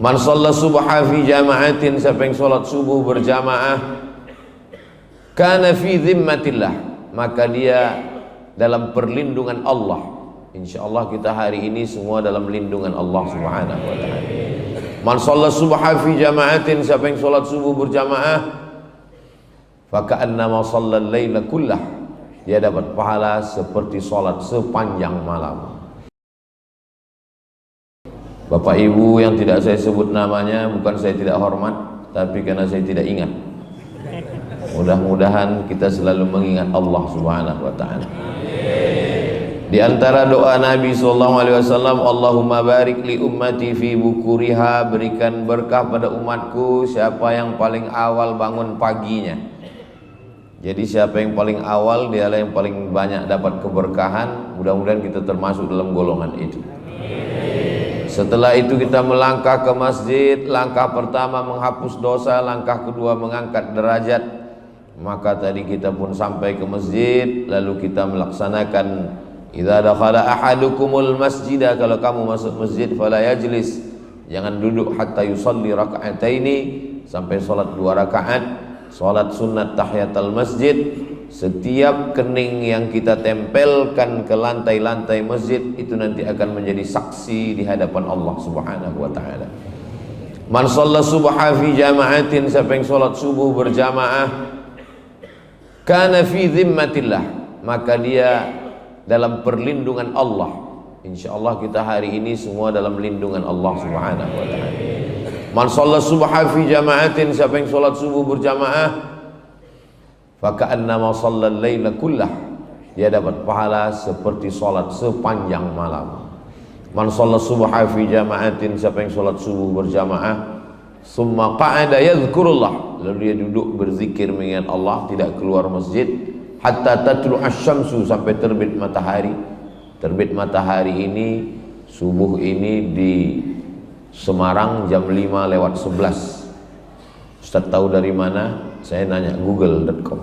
Man shalla subha fi jama'atin, siapa yang sholat subuh berjamaah, kana fi dhimmatillah, maka dia dalam perlindungan Allah. Insyaallah kita hari ini semua dalam lindungan Allah Subhanahu wa taala. Man shalla subha fi jama'atin, siapa yang sholat subuh berjamaah, faka'annama shallal laila kullah, dia dapat pahala seperti sholat sepanjang malam. Bapak Ibu yang tidak saya sebut namanya, bukan saya tidak hormat, tapi karena saya tidak ingat. Mudah-mudahan kita selalu mengingat Allah Subhanahu wa taala. Di antara doa Nabi sallallahu alaihi wasallam, Allahumma barik li ummati fi bukuriha, berikan berkah pada umatku siapa yang paling awal bangun paginya. Jadi siapa yang paling awal, dialah yang paling banyak dapat keberkahan. Mudah-mudahan kita termasuk dalam golongan itu. Setelah itu kita melangkah ke masjid. Langkah pertama menghapus dosa, langkah kedua mengangkat derajat. Maka tadi kita pun sampai ke masjid, lalu kita melaksanakan idza dakhala ahadukumul masjidah, kalau kamu masuk masjid fala yajlis, jangan duduk hatta yusalli raka'ataini, sampai salat 2 rakaat. Salat sunat tahiyatul masjid, setiap kening yang kita tempelkan ke lantai-lantai masjid itu nanti akan menjadi saksi di hadapan Allah Subhanahu wa taala. Man shalla subha fi jama'atin, siapa yang salat subuh berjamaah, kana fi dhimmatillah, maka dia dalam perlindungan Allah. Insyaallah kita hari ini semua dalam lindungan Allah Subhanahu wa taala. Man shalla subha fi jama'atin, siapa yang salat subuh berjamaah, faka'annama shallal laila kullah, dia dapat pahala seperti salat sepanjang malam. Man shalla subha fi jama'atin, siapa yang salat subuh berjamaah, summa qa'ada yadhkurullah, lalu dia duduk berzikir mengingat Allah, tidak keluar masjid, hatta tatlu asy-syamsu, sampai terbit matahari. Terbit matahari ini, subuh ini di Semarang jam 5:11. Ustaz tahu dari mana? Saya nanya google.com.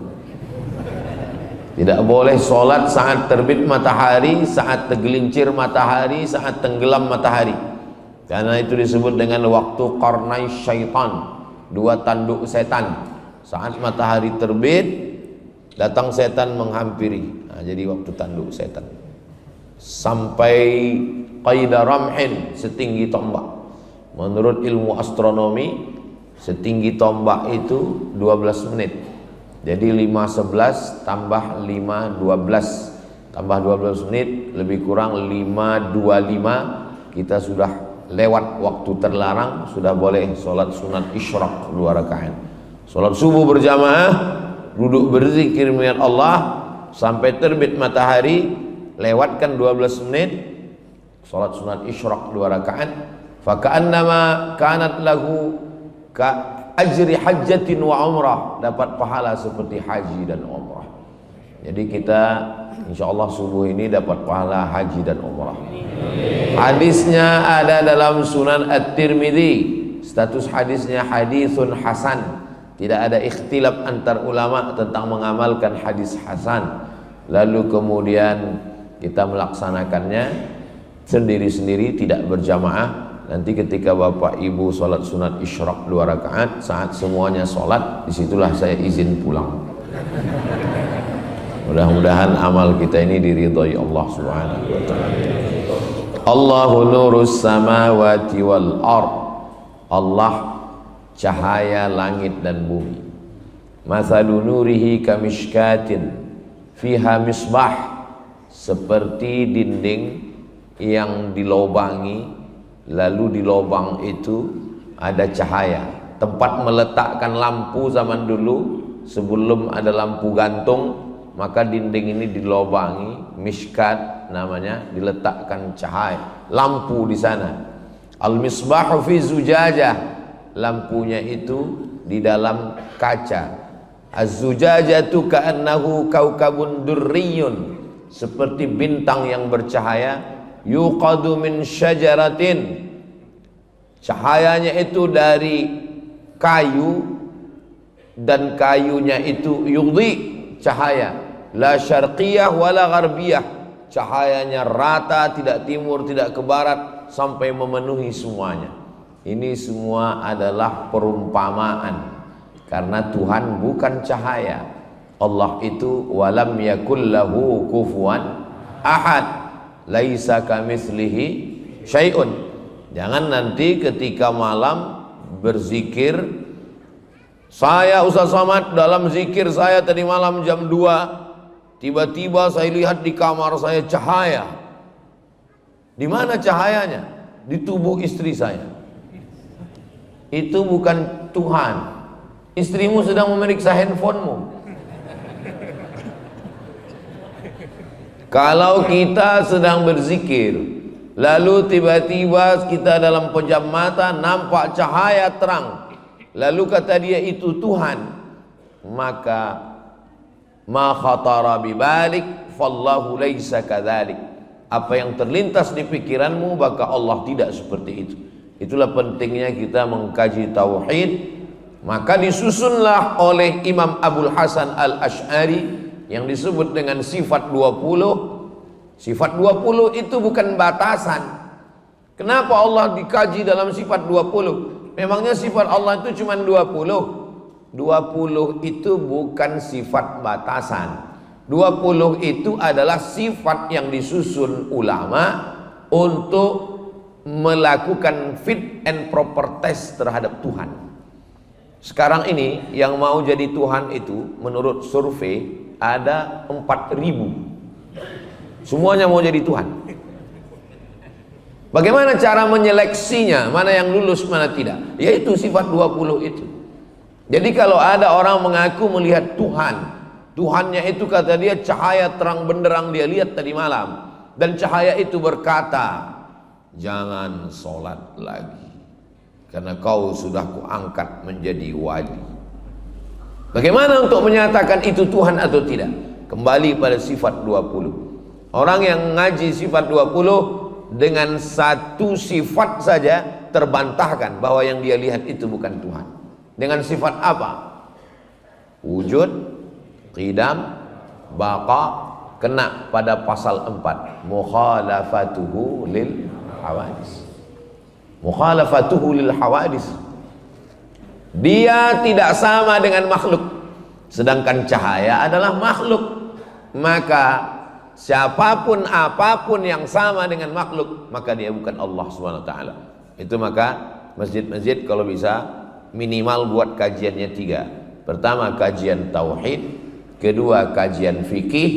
Tidak boleh sholat saat terbit matahari, saat tergelincir matahari, saat tenggelam matahari, karena itu disebut dengan waktu qarnai syaitan, 2 tanduk setan. Saat matahari terbit, datang setan menghampiri, nah, jadi waktu tanduk setan. Sampai qaida ramhin, setinggi tombak. Menurut ilmu astronomi, setinggi tombak itu 12 menit. Jadi 5:11 tambah 5:12 tambah 12 menit, lebih kurang 5:25, kita sudah lewat waktu terlarang, sudah boleh sholat sunat isyraq 2 rakaat. Sholat subuh berjamaah, duduk berzikir mengingat Allah sampai terbit matahari, lewatkan 12 menit, sholat sunat isyraq 2 rakaat. Faka'annama kanat lahu ka ajri hajjatin wa umrah, dapat pahala seperti haji dan umrah. Jadi kita insyaallah subuh ini dapat pahala haji dan umrah. Hadisnya ada dalam Sunan At-Tirmidzi, status hadisnya hadisun hasan, tidak ada ikhtilaf antar ulama tentang mengamalkan hadis hasan. Lalu kemudian kita melaksanakannya sendiri-sendiri, tidak berjamaah. Nanti ketika Bapak Ibu sholat sunat isyraq 2 rakaat, saat semuanya sholat, disitulah saya izin pulang. Mudah-mudahan amal kita ini diridhai Allah Subhanahu wa taala. Allahu nurus samawati wal ard, Allah cahaya langit dan bumi. Mathalu nurihi kamishkatin fiha misbah, seperti dinding yang dilobangi, lalu di lubang itu ada cahaya. Tempat meletakkan lampu zaman dulu, sebelum ada lampu gantung, maka dinding ini dilobangi, mishkat namanya, diletakkan cahaya, lampu di sana. Al-misbahu fi zujajah, lampunya itu di dalam kaca. Az-zujajatu ka'annahu kaukabun durriyun, seperti bintang yang bercahaya. Yuqadu min syajaratin, cahayanya itu dari kayu, dan kayunya itu yudhi, cahaya la syarqiyah wala gharbiyah, cahayanya rata, tidak timur tidak ke barat, sampai memenuhi semuanya. Ini semua adalah perumpamaan, karena Tuhan bukan cahaya. Allah itu walam yakul lahu kufuwan ahad, laisa kamitslihi syai'un. Jangan nanti ketika malam berzikir, saya Ustaz Somad dalam zikir saya tadi malam jam 2, tiba-tiba saya lihat di kamar saya cahaya. Di mana cahayanya? Di tubuh istri saya. Itu bukan Tuhan. Istrimu sedang memeriksa handphonemu. Kalau kita sedang berzikir, lalu tiba-tiba kita dalam pejam mata nampak cahaya terang, lalu kata dia itu Tuhan, maka ma khatara bibalik fallahu laisa kadzalik. Apa yang terlintas di pikiranmu, maka Allah tidak seperti itu. Itulah pentingnya kita mengkaji tauhid. Maka disusunlah oleh Imam Abul Hasan Al-Asy'ari yang disebut dengan sifat 20. Sifat 20 itu bukan batasan. Kenapa Allah dikaji dalam sifat 20? Memangnya sifat Allah itu cuma 20? 20 itu bukan sifat batasan. 20 itu adalah sifat yang disusun ulama untuk melakukan fit and proper test terhadap Tuhan. Sekarang ini yang mau jadi Tuhan itu menurut survei ada 4.000. Semuanya mau jadi Tuhan. Bagaimana cara menyeleksinya? Mana yang lulus, mana tidak? Yaitu sifat 20 itu. Jadi kalau ada orang mengaku melihat Tuhan, Tuhannya itu kata dia cahaya terang benderang dia lihat tadi malam, dan cahaya itu berkata, jangan sholat lagi karena kau sudah kuangkat menjadi wali. Bagaimana untuk menyatakan itu Tuhan atau tidak? Kembali pada sifat 20. Orang yang ngaji sifat 20 dengan satu sifat saja terbantahkan bahwa yang dia lihat itu bukan Tuhan. Dengan sifat apa? Wujud, qidam, baqa, kena pada pasal 4, mukhalafatuhu lil hawadis. Mukhalafatuhu lil hawadis. Dia tidak sama dengan makhluk, sedangkan cahaya adalah makhluk. Maka siapapun apapun yang sama dengan makhluk, maka dia bukan Allah Subhanahu wa taala. Itu maka masjid-masjid kalau bisa minimal buat kajiannya 3. Pertama kajian tauhid, kedua kajian fikih,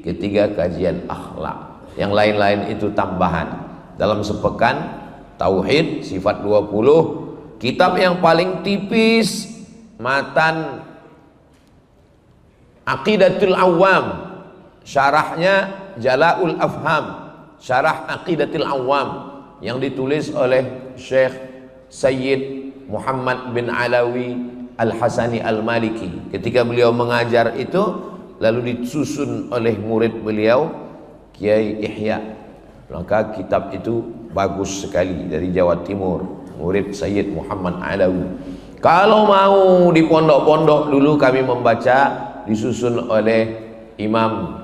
ketiga kajian akhlak. Yang lain-lain itu tambahan. Dalam sepekan tauhid sifat 20, kitab yang paling tipis matan Aqidatul Awam, syarahnya Jala'ul Afham, syarah Aqidatul Awam yang ditulis oleh Syekh Sayyid Muhammad bin Alawi Al-Hasani Al-Maliki. Ketika beliau mengajar itu lalu disusun oleh murid beliau Kiai Ihya. Maka kitab itu bagus sekali, dari Jawa Timur, murid Sayyid Muhammad Alawi. Kalau mau di pondok-pondok dulu kami membaca, disusun oleh Imam,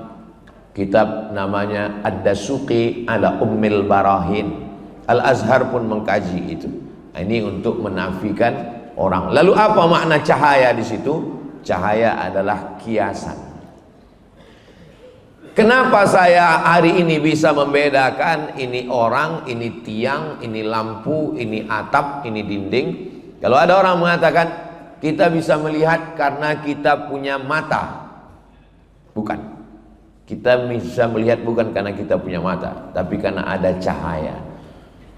kitab namanya Ad-Dasuqi ala Ummil Barahin. Al-Azhar pun mengkaji itu. Ini untuk menafikan orang. Lalu apa makna cahaya di situ? Cahaya adalah kiasan. Kenapa saya hari ini bisa membedakan ini orang, ini tiang, ini lampu, ini atap, ini dinding? Kalau ada orang mengatakan kita bisa melihat karena kita punya mata. Bukan. Kita bisa melihat bukan karena kita punya mata, tapi karena ada cahaya.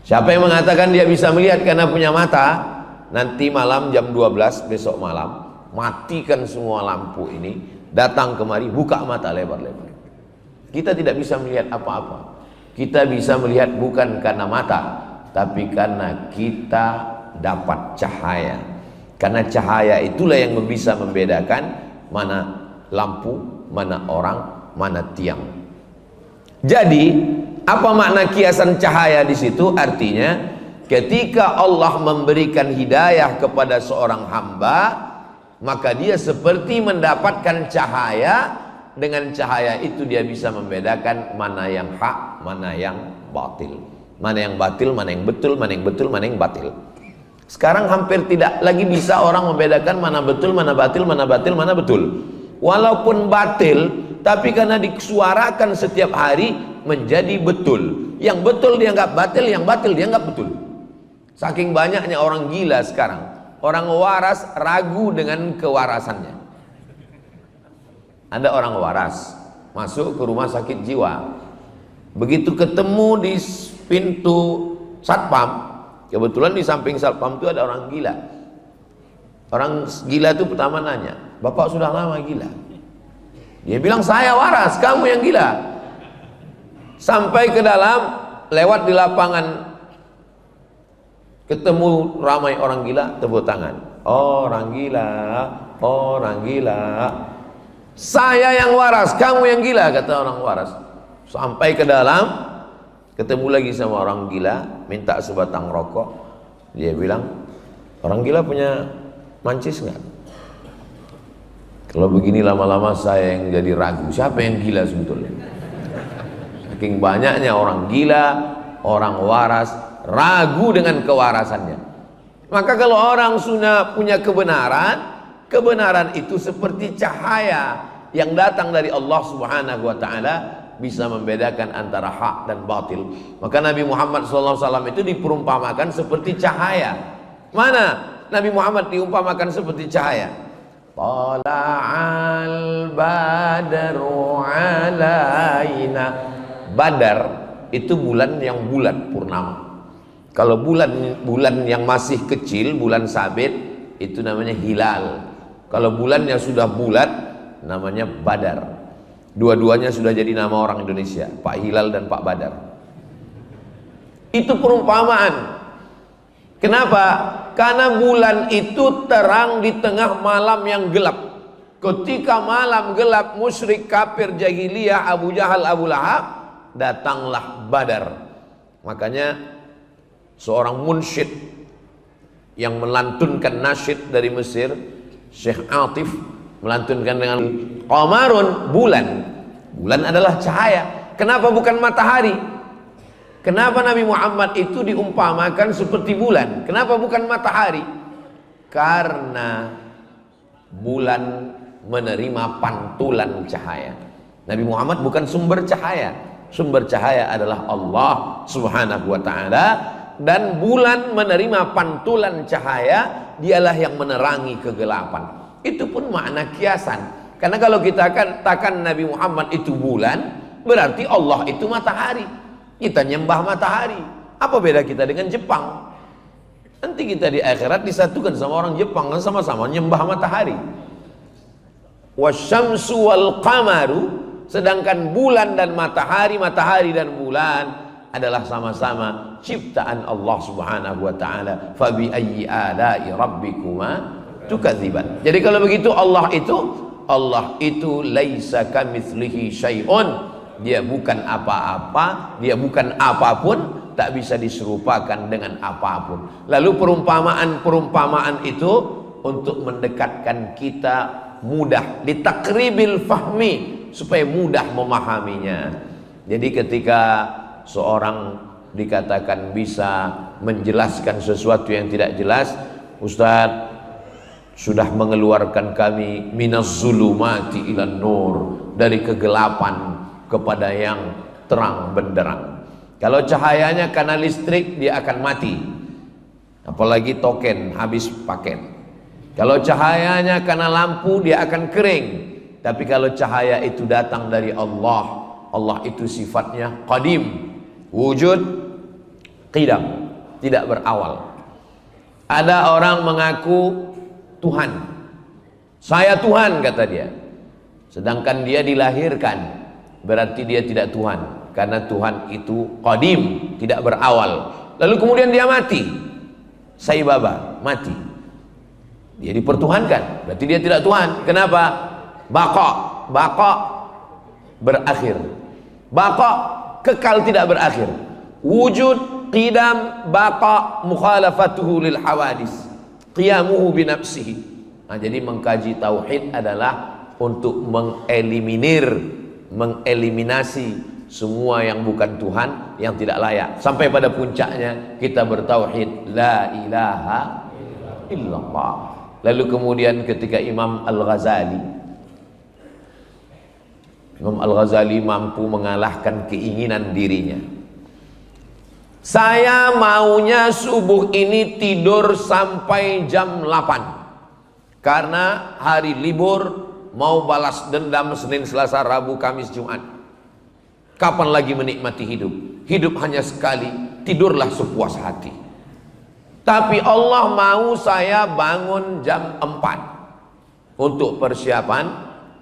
Siapa yang mengatakan dia bisa melihat karena punya mata, nanti malam jam 12 besok malam, matikan semua lampu ini, datang kemari, buka mata lebar-lebar. Kita tidak bisa melihat apa-apa. Kita bisa melihat bukan karena mata, tapi karena kita dapat cahaya. Karena cahaya itulah yang bisa membedakan mana lampu, mana orang, mana tiang. Jadi, apa makna kiasan cahaya di situ? Artinya, ketika Allah memberikan hidayah kepada seorang hamba, maka dia seperti mendapatkan cahaya. Dengan cahaya itu dia bisa membedakan mana yang hak, mana yang batil. Mana yang batil, mana yang betul, mana yang betul, mana yang batil. Sekarang hampir tidak lagi bisa orang membedakan mana betul, mana batil, mana batil, mana betul. Walaupun batil, tapi karena disuarakan setiap hari menjadi betul. Yang betul dianggap batil, yang batil dianggap betul. Saking banyaknya orang gila sekarang, orang waras ragu dengan kewarasannya. Ada orang waras masuk ke rumah sakit jiwa, begitu ketemu di pintu satpam, kebetulan di samping satpam itu ada orang gila. Orang gila itu pertama nanya, "Bapak sudah lama gila?" Dia bilang, "Saya waras, kamu yang gila." Sampai ke dalam, lewat di lapangan, ketemu ramai orang gila, tepuk tangan. Orang gila, orang gila. Saya yang waras, kamu yang gila, kata orang waras. Sampai ke dalam, ketemu lagi sama orang gila, minta sebatang rokok. Dia bilang, "Orang gila punya mancis nggak?" Kalau begini lama-lama saya yang jadi ragu, siapa yang gila sebetulnya? Saking banyaknya orang gila, orang waras, ragu dengan kewarasannya. Maka kalau orang sudah punya kebenaran, kebenaran itu seperti cahaya yang datang dari Allah Subhanahu wa taala, bisa membedakan antara hak dan batil. Maka Nabi Muhammad SAW itu diperumpamakan seperti cahaya. Mana Nabi Muhammad diumpamakan seperti cahaya? Tala'al badru alaina. Badar itu bulan yang bulat purnama. Kalau bulan yang masih kecil, bulan sabit, itu namanya hilal. Kalau bulan yang sudah bulat, namanya badar. Dua-duanya sudah jadi nama orang Indonesia, Pak Hilal dan Pak Badar. Itu perumpamaan. Kenapa? Karena bulan itu terang di tengah malam yang gelap. Ketika malam gelap, musyrik, kafir, jahiliyah, Abu Jahal, Abu Lahab, datanglah Badar. Makanya seorang munsyid yang melantunkan nasyid dari Mesir, Syekh Atif, melantunkan dengan qamarun, bulan. Bulan adalah cahaya. Kenapa bukan matahari? Kenapa Nabi Muhammad itu diumpamakan seperti bulan? Kenapa bukan matahari? Karena bulan menerima pantulan cahaya. Nabi Muhammad bukan sumber cahaya. Sumber cahaya adalah Allah Subhanahu wa taala, dan bulan menerima pantulan cahaya, dialah yang menerangi kegelapan. Itu pun makna kiasan. Karena kalau kita katakan Nabi Muhammad itu bulan, berarti Allah itu matahari. Kita nyembah matahari. Apa beda kita dengan Jepang? Nanti kita di akhirat disatukan sama orang Jepang, kan sama-sama nyembah matahari. Wasyamsu wal qamaru, sedangkan bulan dan matahari, matahari dan bulan adalah sama-sama ciptaan Allah Subhanahu wa taala. Fa bi ayyi ala'i rabbikuma tukadziban. Jadi kalau begitu Allah itu laisa kamitslihi syai'un. Dia bukan apa-apa, dia bukan apapun, tak bisa diserupakan dengan apapun. Lalu perumpamaan itu untuk mendekatkan kita mudah, litakribil fahmi, supaya mudah memahaminya. Jadi ketika seorang dikatakan bisa menjelaskan sesuatu yang tidak jelas, Ustadz sudah mengeluarkan kami minaz zulumati ilan nur, dari kegelapan kepada yang terang benderang. Kalau cahayanya karena listrik, dia akan mati, apalagi token habis paket. Kalau cahayanya karena lampu, dia akan kering. Tapi kalau cahaya itu datang dari Allah, Allah itu sifatnya qadim, wujud, qidam, tidak berawal. Ada orang mengaku Tuhan, saya Tuhan kata dia, sedangkan dia dilahirkan, berarti dia tidak Tuhan, karena Tuhan itu qadim, tidak berawal. Lalu kemudian dia mati, Sai Baba mati, dia dipertuhankan, berarti dia tidak Tuhan. Kenapa? Baqa berakhir, baqa kekal, tidak berakhir. Wujud, qidam, baqa, mukhalafatuhu lil hawadis, qiyamuhu binafsihi. Nah, jadi mengkaji tauhid adalah untuk mengeliminasi semua yang bukan Tuhan, yang tidak layak, sampai pada puncaknya kita bertauhid la ilaha illallah. Lalu kemudian ketika Imam Al-Ghazali mampu mengalahkan keinginan dirinya, saya maunya subuh ini tidur sampai jam 8 karena hari libur, mau balas dendam Senin, Selasa, Rabu, Kamis, Jumat. Kapan lagi menikmati hidup? Hidup hanya sekali, tidurlah sepuas hati. Tapi Allah mau saya bangun jam 4 untuk persiapan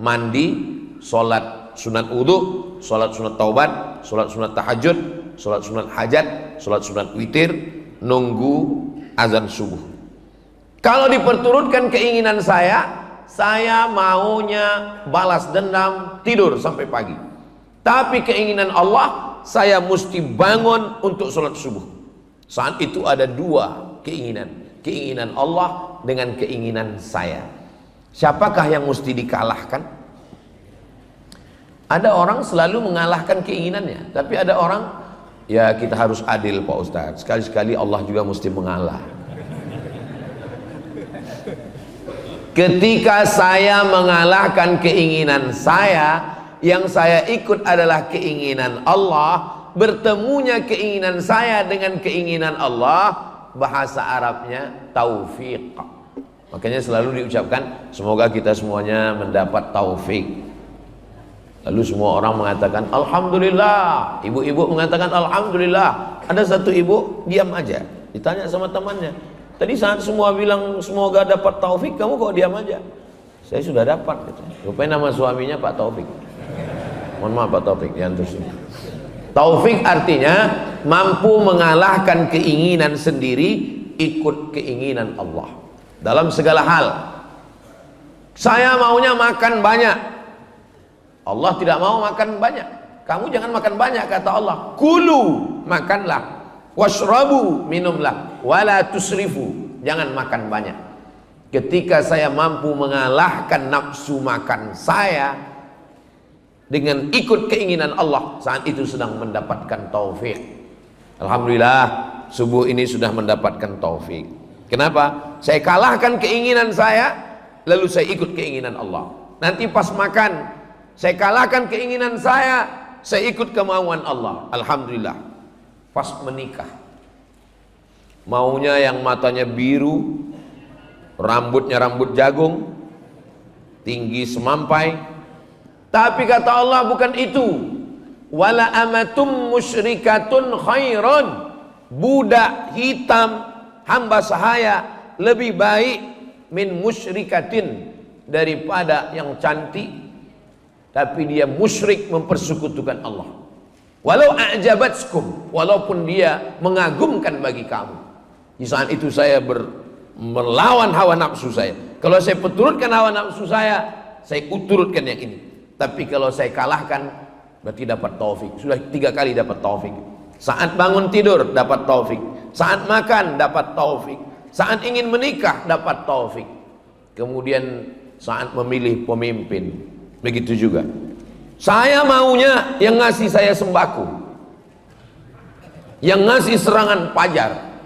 mandi, sholat sunat wudhu, sholat sunat taubat, sholat sunat tahajud, sholat sunat hajat, sholat sunat witir, nunggu azan subuh. Kalau diperturutkan keinginan saya maunya balas dendam, tidur sampai pagi. Tapi keinginan Allah, saya mesti bangun untuk sholat subuh. Saat itu ada dua keinginan, keinginan Allah dengan keinginan saya. Siapakah yang mesti dikalahkan? Ada orang selalu mengalahkan keinginannya, tapi ada orang, ya kita harus adil Pak Ustadz, sekali-sekali Allah juga mesti mengalah. Ketika saya mengalahkan keinginan saya, yang saya ikut adalah keinginan Allah, bertemunya keinginan saya dengan keinginan Allah, bahasa Arabnya taufik. Makanya selalu diucapkan semoga kita semuanya mendapat taufik. Lalu semua orang mengatakan alhamdulillah, ibu-ibu mengatakan alhamdulillah. Ada satu ibu diam aja, ditanya sama temannya, tadi saat semua bilang semoga dapat taufik, kamu kok diam aja? Saya sudah dapat gitu. Rupanya nama suaminya Pak Taufik. Mohon maaf Pak Taufik, diantar sini. Taufik artinya mampu mengalahkan keinginan sendiri, ikut keinginan Allah dalam segala hal. Saya maunya makan banyak, Allah tidak mau makan banyak. Kamu jangan makan banyak, kata Allah. Kulu, makanlah. Washrabu, minumlah. Wala tusrifu, jangan makan banyak. Ketika saya mampu mengalahkan nafsu makan saya dengan ikut keinginan Allah, saat itu sedang mendapatkan taufik. Alhamdulillah, subuh ini sudah mendapatkan taufik. Kenapa? Saya kalahkan keinginan saya, lalu saya ikut keinginan Allah. Nanti pas makan, saya kalahkan keinginan saya ikut kemauan Allah. Alhamdulillah. Pas menikah, maunya yang matanya biru, rambutnya rambut jagung, tinggi semampai. Tapi kata Allah bukan itu. Wala amatum musyrikatun khairon, budak hitam hamba sahaya lebih baik min musyrikatin, daripada yang cantik tapi dia musyrik, mempersekutukan Allah. Walau a'jabatskum, walaupun dia mengagumkan bagi kamu. Di saat itu saya melawan hawa nafsu saya. Kalau saya perturutkan hawa nafsu saya turutkan yang ini. Tapi kalau saya kalahkan, berarti dapat taufik. Sudah 3 kali dapat taufik. Saat bangun tidur dapat taufik, saat makan dapat taufik, saat ingin menikah dapat taufik. Kemudian saat memilih pemimpin, begitu juga. Saya maunya yang ngasih saya sembako, yang ngasih serangan pajar.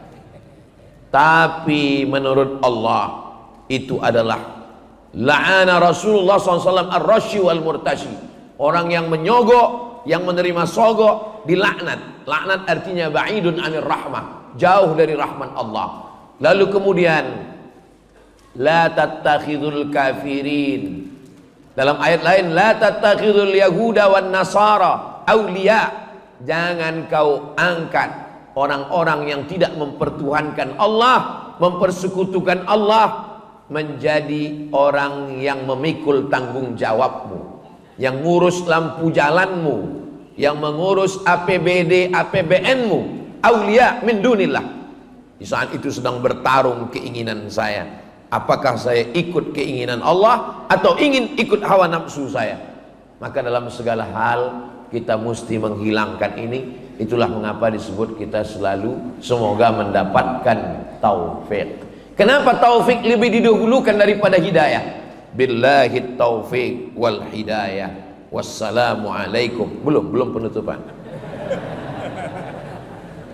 Tapi menurut Allah itu adalah la'ana Rasulullah SAW ar-rashi wal murtashi. Orang yang menyogok, yang menerima sogok, dilaknat. Laknat artinya ba'idun anir rahmah, jauh dari rahmat Allah. Lalu kemudian la tattakhidul kafirin, dalam ayat lain la tattakhidul yahuda wan nasara awliya, jangan kau angkat orang-orang yang tidak mempertuhankan Allah, mempersekutukan Allah, menjadi orang yang memikul tanggung jawabmu, yang ngurus lampu jalanmu, yang mengurus APBD APBN-mu. Aulia min dunillah. Di saat itu sedang bertarung keinginan saya, apakah saya ikut keinginan Allah atau ingin ikut hawa nafsu saya. Maka dalam segala hal kita mesti menghilangkan ini. Itulah mengapa disebut kita selalu semoga mendapatkan taufik. Kenapa taufik lebih didahulukan daripada hidayah? Billahi taufik wal hidayah. Wassalamualaikum. Belum penutupan.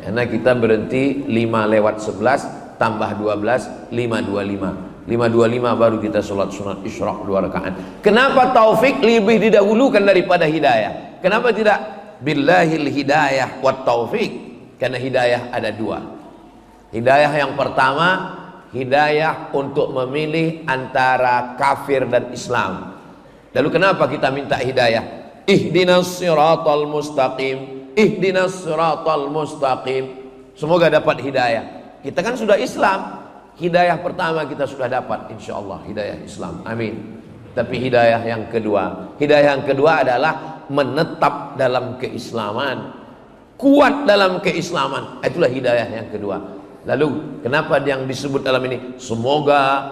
Karena kita berhenti 5:11 tambah 12 5:25. 5:25 baru kita sholat sunat isyraq 2 rakaat. Kenapa taufik lebih didahulukan daripada hidayah? Kenapa tidak billahil hidayah wat taufik? Karena hidayah ada dua. Hidayah yang pertama, hidayah untuk memilih antara kafir dan Islam. Lalu kenapa kita minta hidayah? Ihdinas siratal mustaqim, ihdinas siratal mustaqim. Semoga dapat hidayah. Kita kan sudah Islam. Hidayah pertama kita sudah dapat, insyaallah hidayah Islam. Amin. Tapi hidayah yang kedua adalah menetap dalam keislaman, kuat dalam keislaman. Itulah hidayah yang kedua. Lalu kenapa yang disebut dalam ini semoga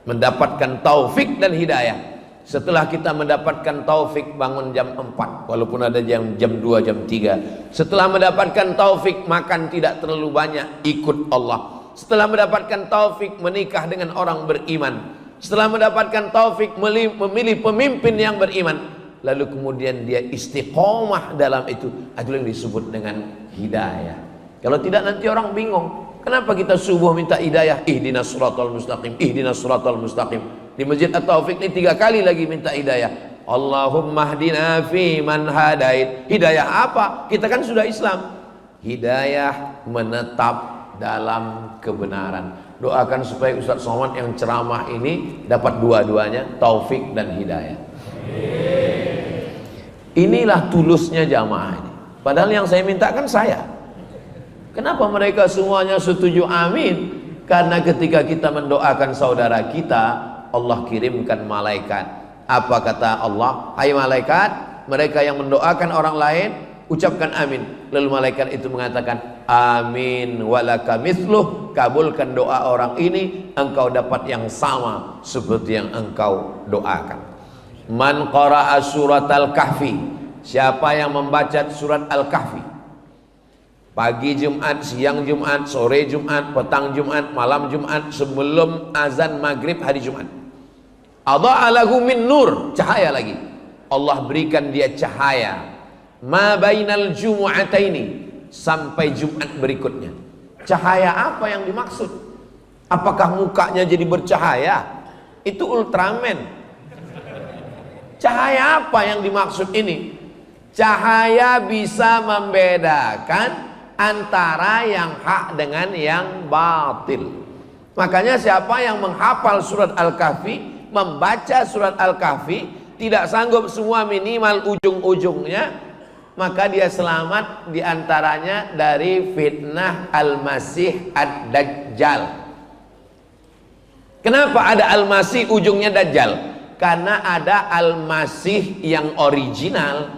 mendapatkan taufik dan hidayah? Setelah kita mendapatkan taufik bangun jam 4, walaupun ada jam 2, jam 3. Setelah mendapatkan taufik makan tidak terlalu banyak, ikut Allah. Setelah mendapatkan taufik menikah dengan orang beriman. Setelah mendapatkan taufik memilih pemimpin yang beriman. Lalu kemudian dia istiqomah dalam itu. Itu yang disebut dengan hidayah. Kalau tidak nanti orang bingung. Kenapa kita subuh minta hidayah? Ihdinas siratal mustaqim, ihdinas siratal mustaqim. Di Masjid At-Taufik ini 3 kali lagi minta hidayah. Allahumma hdina fi man hadait. Hidayah apa? Kita kan sudah Islam. Hidayah menetap dalam kebenaran. Doakan supaya Ustaz Somad yang ceramah ini dapat dua-duanya, taufik dan hidayah. Inilah tulusnya jamaah ini. Padahal yang saya minta kan saya. Kenapa mereka semuanya setuju amin? Karena ketika kita mendoakan saudara kita, Allah kirimkan malaikat. Apa kata Allah? Hai malaikat, mereka yang mendoakan orang lain, ucapkan amin. Lalu malaikat itu mengatakan amin walaka mithluh, kabulkan doa orang ini, engkau dapat yang sama seperti yang engkau doakan. Man qara'a surat al-kahfi, siapa yang membaca surat al-kahfi, pagi Jumat, siang Jumat, sore Jumat, petang Jumat, malam Jumat, sebelum azan maghrib hari Jumat, adha'a lahu min nur, cahaya lagi, Allah berikan dia cahaya ma bainal jumu'ataini, sampai Jumat berikutnya. Cahaya apa yang dimaksud? Apakah mukanya jadi bercahaya? Itu Ultraman. Cahaya apa yang dimaksud ini? Cahaya bisa membedakan antara yang hak dengan yang batil. Makanya siapa yang menghafal surat Al-Kahfi, membaca surat Al-Kahfi, tidak sanggup semua minimal ujung-ujungnya, maka dia selamat diantaranya dari fitnah Al-Masih Ad-Dajjal. Kenapa ada Al-Masih ujungnya Dajjal? Karena ada Al-Masih yang original,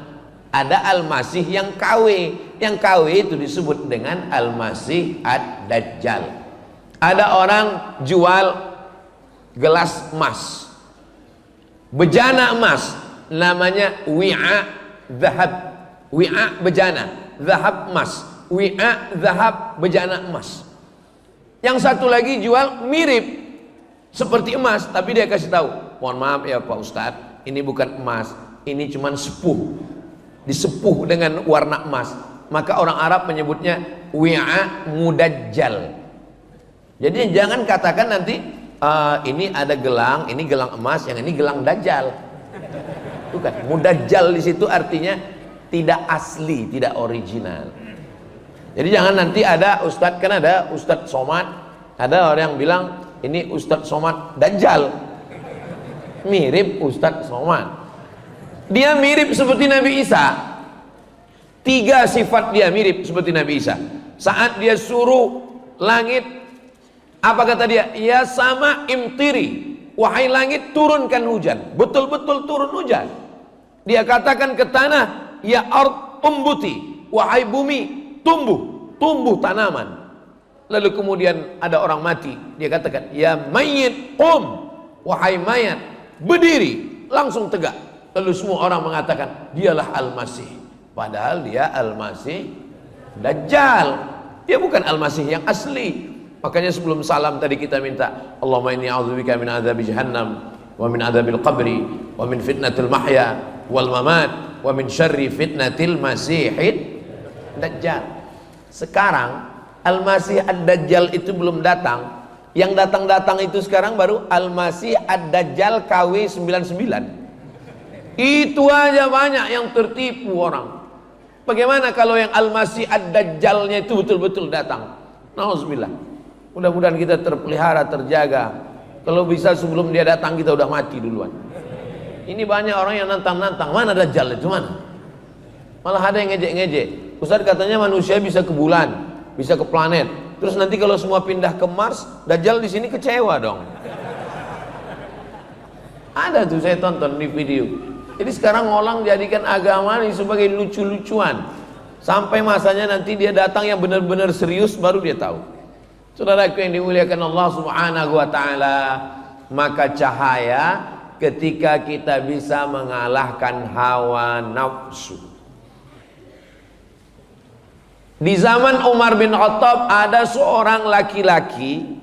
ada Al-Masih yang KW. Yang KW itu disebut dengan Al-Masih Ad-Dajjal. Ada orang jual gelas emas, bejana emas, namanya wi'a zahab. Wi'a bejana, zahab emas. Wi'a zahab bejana emas. Yang satu lagi jual mirip seperti emas, tapi dia kasih tahu, mohon maaf ya Pak Ustadz, ini bukan emas, ini cuman sepuh, disepuh dengan warna emas. Maka orang Arab menyebutnya wi'a mudajjal. Jadi jangan katakan nanti ini ada gelang, ini gelang emas, yang ini gelang dajjal. Bukan, mudajjal di situ artinya tidak asli, tidak original. Jadi jangan nanti ada Ustadz, kan ada Ustadz Somad, ada orang yang bilang ini Ustadz Somad Dajjal, mirip Ustadz Somad. Dia mirip seperti Nabi Isa. 3 sifat dia mirip seperti Nabi Isa. Saat dia suruh langit, apa kata dia? Ya sama imtiri, wahai langit turunkan hujan. Betul-betul turun hujan. Dia katakan ke tanah, ya ard umbuti, wahai bumi tumbuh tanaman. Lalu kemudian ada orang mati, dia katakan ya mayyit qum, wahai mayat berdiri, langsung tegak. Lalu semua orang mengatakan dialah Al-Masih, padahal dia Al-Masih Dajjal, dia bukan Al-Masih yang asli. Makanya sebelum salam tadi kita minta Allahumma inni a'udzubika min adzabi jahannam wa min adzabil qabri wa min fitnatil mahya wal mamat wa min syarri fitnatil masihid dajjal. Sekarang Al-Masih Ad-Dajjal itu belum datang. Yang datang-datang itu sekarang baru Al-Masih Ad-Dajjal KW99. Itu aja banyak yang tertipu orang. Bagaimana kalau yang Al-Masih Ad-Dajjalnya itu betul-betul datang? Nauzubillah. Mudah-mudahan kita terpelihara, terjaga. Kalau bisa sebelum dia datang kita udah mati duluan. Ini banyak orang yang nantang-nantang, mana Dajjal itu mana? Malah ada yang ngejek-ngejek. Ustaz katanya manusia bisa ke bulan, bisa ke planet. Terus nanti kalau semua pindah ke Mars, Dajjal di sini kecewa dong. Ada tuh saya tonton di video. Jadi sekarang orang jadikan agama ini sebagai lucu-lucuan. Sampai masanya nanti dia datang yang benar-benar serius baru dia tahu. Saudaraku yang dimuliakan Allah Subhanahu wa taala, maka cahaya ketika kita bisa mengalahkan hawa nafsu. Di zaman Umar bin Khattab ada seorang laki-laki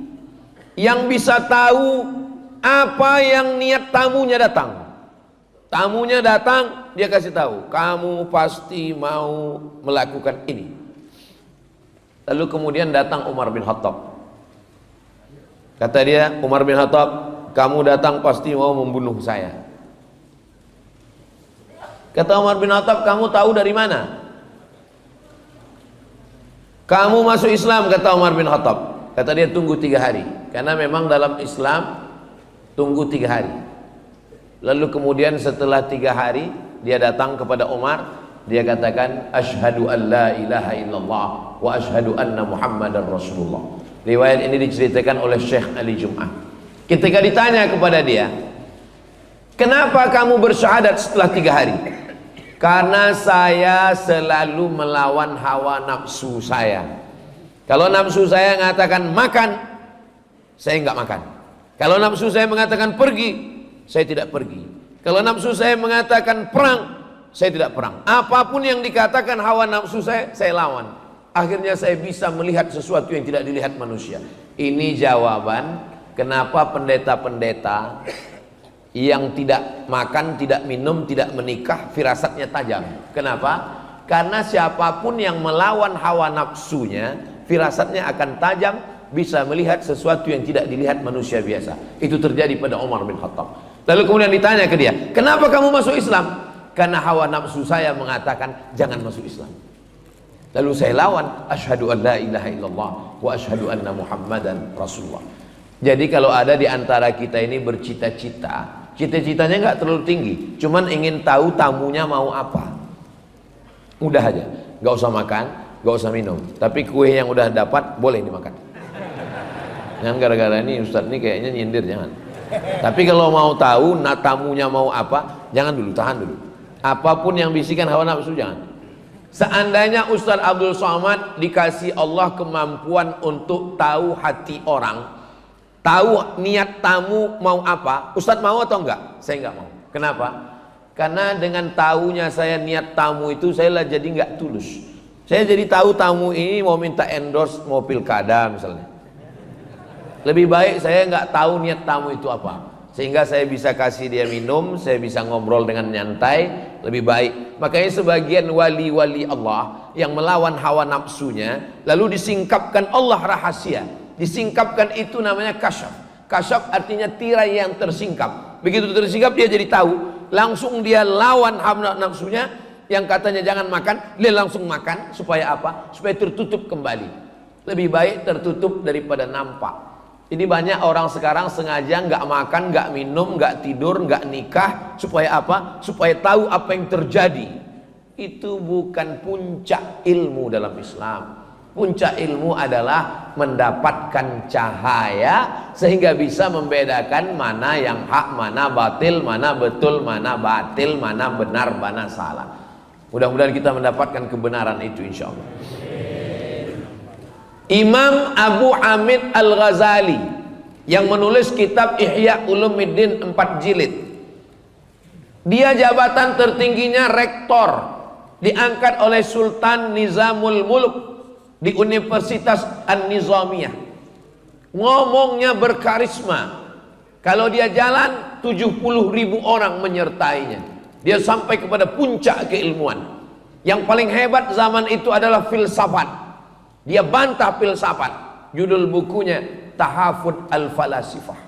yang bisa tahu apa yang niat tamunya datang. Tamunya datang, dia kasih tahu, kamu pasti mau melakukan ini. Lalu kemudian datang Umar bin Khattab. Kata dia, Umar bin Khattab, kamu datang pasti mau membunuh saya. Kata Umar bin Khattab, kamu tahu dari mana? Kamu masuk Islam, kata Umar bin Khattab. Kata dia, tunggu 3 hari. Karena memang dalam Islam tunggu 3 hari. Lalu kemudian setelah 3 hari dia datang kepada Umar, dia katakan asyhadu an la ilaha illallah wa asyhadu anna muhammadar rasulullah. Riwayat ini diceritakan oleh Syekh Ali Jum'ah. Ketika ditanya kepada dia, kenapa kamu bersyahadat setelah 3 hari? Karena saya selalu melawan hawa nafsu saya. Kalau nafsu saya mengatakan makan, saya enggak makan. Kalau nafsu saya mengatakan pergi, saya tidak pergi. Kalau nafsu saya mengatakan perang, saya tidak perang. Apapun yang dikatakan hawa nafsu saya lawan. Akhirnya saya bisa melihat sesuatu yang tidak dilihat manusia. Ini jawaban kenapa pendeta-pendeta yang tidak makan, tidak minum, tidak menikah, firasatnya tajam. Kenapa? Karena siapapun yang melawan hawa nafsunya, firasatnya akan tajam, bisa melihat sesuatu yang tidak dilihat manusia biasa. Itu terjadi pada Umar bin Khattab. Lalu kemudian ditanya ke dia, kenapa kamu masuk Islam? Karena hawa nafsu saya mengatakan jangan masuk Islam. Lalu saya lawan, asyhadu an la ilaha illallah wa asyhadu anna muhammadan rasulullah. Jadi kalau ada di antara kita ini bercita-cita, cita-citanya nggak terlalu tinggi, cuman ingin tahu tamunya mau apa. Udah aja, nggak usah makan, nggak usah minum, tapi kue yang udah dapat boleh dimakan. Jangan gara-gara ini Ustadz ini kayaknya nyindir, jangan. Tapi kalau mau tahu tamunya mau apa, jangan dulu, tahan dulu. Apapun yang bisikan hawa nafsu jangan. Seandainya Ustadz Abdul Somad dikasih Allah kemampuan untuk tahu hati orang, tahu niat tamu mau apa, Ustadz mau atau enggak? Saya enggak mau. Kenapa? Karena dengan tahunya saya niat tamu itu, saya lah jadi enggak tulus. Saya jadi tahu tamu ini mau minta endorse mau pilkada misalnya. Lebih baik saya nggak tahu niat tamu itu apa, sehingga saya bisa kasih dia minum, saya bisa ngobrol dengan nyantai, lebih baik. Makanya sebagian wali-wali Allah yang melawan hawa nafsunya, lalu disingkapkan Allah rahasia, disingkapkan itu namanya kasyaf. Kasyaf artinya tirai yang tersingkap. Begitu tersingkap dia jadi tahu, langsung dia lawan hawa nafsunya yang katanya jangan makan, dia langsung makan. Supaya apa? Supaya tertutup kembali. Lebih baik tertutup daripada nampak. Ini banyak orang sekarang sengaja nggak makan, nggak minum, nggak tidur, nggak nikah. Supaya apa? Supaya tahu apa yang terjadi. Itu bukan puncak ilmu dalam Islam. Puncak ilmu adalah mendapatkan cahaya sehingga bisa membedakan mana yang hak, mana batil, mana betul, mana batil, mana benar, mana salah. Mudah-mudahan kita mendapatkan kebenaran itu insya Allah. Imam Abu Hamid Al-Ghazali yang menulis kitab Ihya Ulumuddin 4 jilid. Dia jabatan tertingginya rektor, diangkat oleh Sultan Nizamul Mulk di Universitas An-Nizamiyah. Ngomongnya berkarisma. Kalau dia jalan 70.000 orang menyertainya. Dia sampai kepada puncak keilmuan. Yang paling hebat zaman itu adalah filsafat. Dia bantah filsafat. Judul bukunya Tahafut al-Falasifah.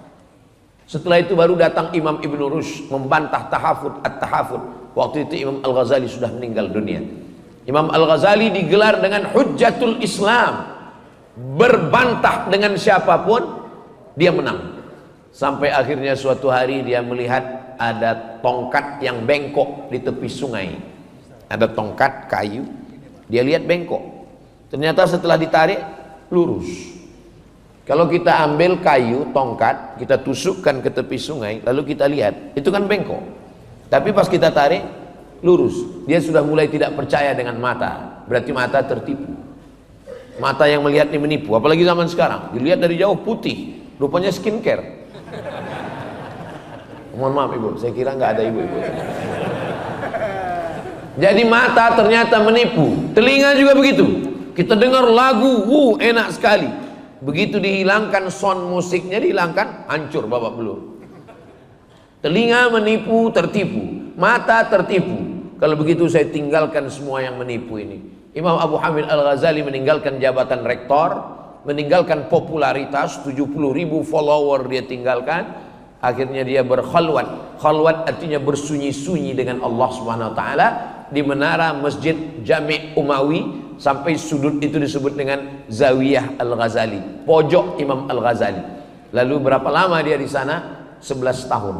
Setelah itu baru datang Imam Ibn Rushd membantah Tahafut at-Tahafut. Waktu itu Imam Al-Ghazali sudah meninggal dunia. Imam Al-Ghazali digelar dengan Hujjatul Islam. Berbantah dengan siapapun, dia menang. Sampai akhirnya suatu hari dia melihat ada tongkat yang bengkok di tepi sungai. Ada tongkat kayu, dia lihat bengkok. Ternyata setelah ditarik, lurus. Kalau kita ambil kayu, tongkat, kita tusukkan ke tepi sungai, lalu kita lihat, itu kan bengkok. Tapi pas kita tarik, lurus. Dia sudah mulai tidak percaya dengan mata. Berarti mata tertipu. Mata yang melihat ini menipu. Apalagi zaman sekarang, dilihat dari jauh putih, rupanya skincare. Mohon maaf ibu, saya kira nggak ada ibu-ibu. Jadi mata ternyata menipu. Telinga juga begitu. Kita dengar lagu, enak sekali. Begitu dihilangkan sound musiknya, dihilangkan, hancur babak belur. Telinga menipu, tertipu. Mata tertipu. Kalau begitu saya tinggalkan semua yang menipu ini. Imam Abu Hamid Al-Ghazali meninggalkan jabatan rektor, meninggalkan popularitas, 70.000 follower dia tinggalkan. Akhirnya dia berkhalwat. Khalwat artinya bersunyi-sunyi dengan Allah Subhanahu wa taala di menara Masjid Jami' Umawi, sampai sudut itu disebut dengan Zawiyah Al-Ghazali, pojok Imam Al-Ghazali. Lalu berapa lama dia di sana? 11 tahun.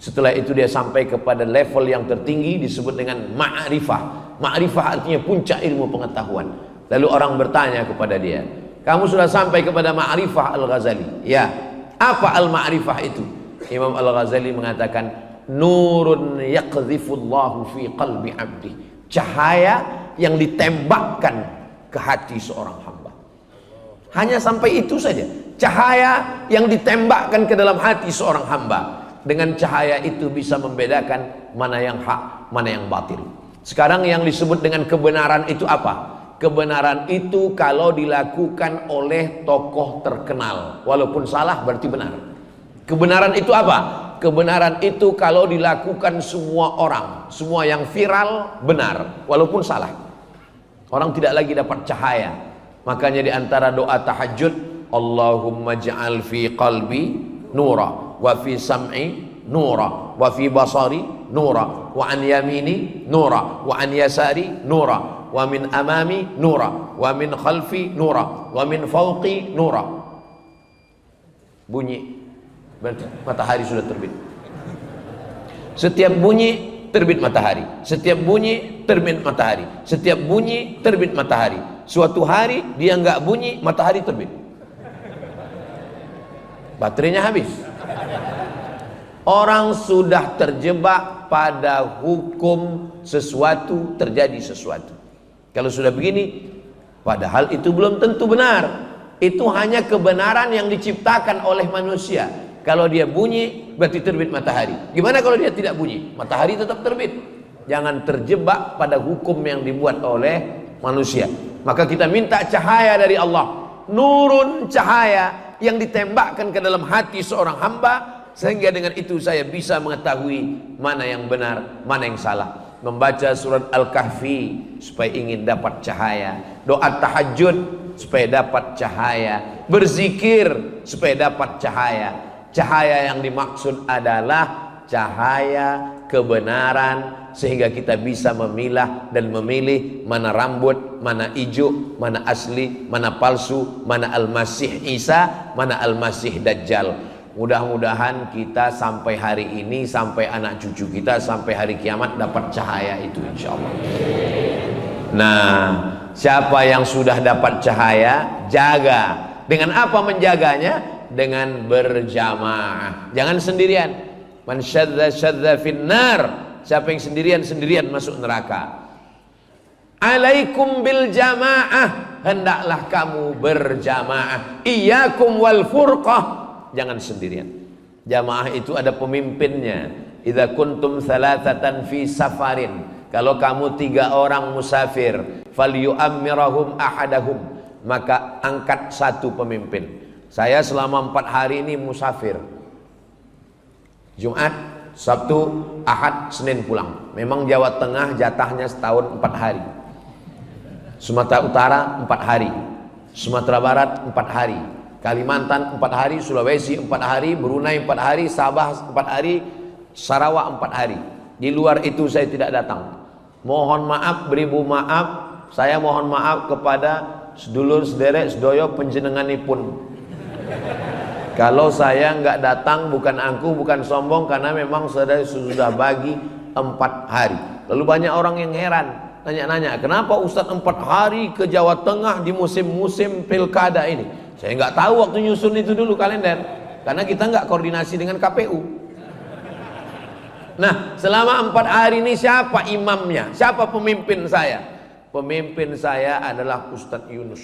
Setelah itu dia sampai kepada level yang tertinggi disebut dengan ma'rifah. Ma'rifah artinya puncak ilmu pengetahuan. Lalu orang bertanya kepada dia, "Kamu sudah sampai kepada ma'rifah Al-Ghazali?" "Ya." "Apa al-ma'rifah itu?" Imam Al-Ghazali mengatakan, "Nurun yaqdhifullahu fi qalbi 'abdi." Cahaya yang ditembakkan ke hati seorang hamba. Hanya sampai itu saja. Cahaya yang ditembakkan ke dalam hati seorang hamba. Dengan cahaya itu bisa membedakan mana yang hak, mana yang batil. Sekarang yang disebut dengan kebenaran itu apa? Kebenaran itu kalau dilakukan oleh tokoh terkenal, walaupun salah berarti benar. Kebenaran itu apa? Kebenaran itu kalau dilakukan semua orang, semua yang viral benar, walaupun salah. Orang tidak lagi dapat cahaya. Makanya di antara doa tahajud, Allahumma ja'al fi qalbi nura, wa fi sam'i nura, wa fi basari nura, wa an yamini nura, wa an yasari nura, wa min amami nura, wa min khalfi nura, wa min fawqi nura. Bunyi, berarti matahari sudah terbit. Setiap bunyi terbit matahari. Setiap bunyi terbit matahari. Setiap bunyi terbit matahari. Suatu hari dia nggak bunyi, matahari terbit. Baterainya habis. Orang sudah terjebak pada hukum sesuatu terjadi sesuatu. Kalau sudah begini, padahal itu belum tentu benar. Itu hanya kebenaran yang diciptakan oleh manusia. Kalau dia bunyi, berarti terbit matahari. Gimana kalau dia tidak bunyi? Matahari tetap terbit. Jangan terjebak pada hukum yang dibuat oleh manusia. Maka kita minta cahaya dari Allah. Nurun, cahaya yang ditembakkan ke dalam hati seorang hamba, sehingga dengan itu saya bisa mengetahui mana yang benar, mana yang salah. Membaca surat Al-Kahfi supaya ingin dapat cahaya. Doa tahajud supaya dapat cahaya. Berzikir supaya dapat cahaya. Cahaya yang dimaksud adalah cahaya kebenaran, sehingga kita bisa memilah dan memilih mana rambut, mana hijau, mana asli, mana palsu, mana Al-Masih Isa, mana Al-Masih Dajjal. Mudah-mudahan kita sampai hari ini, sampai anak cucu kita, sampai hari kiamat dapat cahaya itu insyaallah. Nah, siapa yang sudah dapat cahaya, jaga. Dengan apa menjaganya? Dengan berjamaah. Jangan sendirian. Man syadza syadza finnar. Siapa yang sendirian masuk neraka. Alaikum bil jamaah. Hendaklah kamu berjamaah. Iyyakum wal furqah. Jangan sendirian. Jamaah itu ada pemimpinnya. Idza kuntum salasatan fi safarin. Kalau kamu 3 orang musafir, falyu'ammirahum ahadahum. Maka angkat satu pemimpin. Saya selama 4 hari ini musafir. Jumat Sabtu, Ahad, Senin pulang. Memang Jawa Tengah jatahnya setahun 4 hari. Sumatera Utara 4 hari. Sumatera Barat 4 hari. Kalimantan 4 hari, Sulawesi 4 hari, Brunei 4 hari, Sabah 4 hari, Sarawak 4 hari. Di luar itu saya tidak datang. Mohon maaf, beribu maaf. Saya mohon maaf kepada sedulur sederek sedoyo penjenenganipun. Kalau saya nggak datang bukan angku, bukan sombong, karena memang sudah bagi 4 hari. Lalu banyak orang yang heran, nanya-nanya, kenapa Ustadz 4 hari ke Jawa Tengah di musim-musim pilkada ini? Saya nggak tahu waktu nyusun itu dulu kalender, karena kita nggak koordinasi dengan KPU. Nah, selama 4 hari ini siapa imamnya? Siapa pemimpin saya? Pemimpin saya adalah Ustadz Yunus.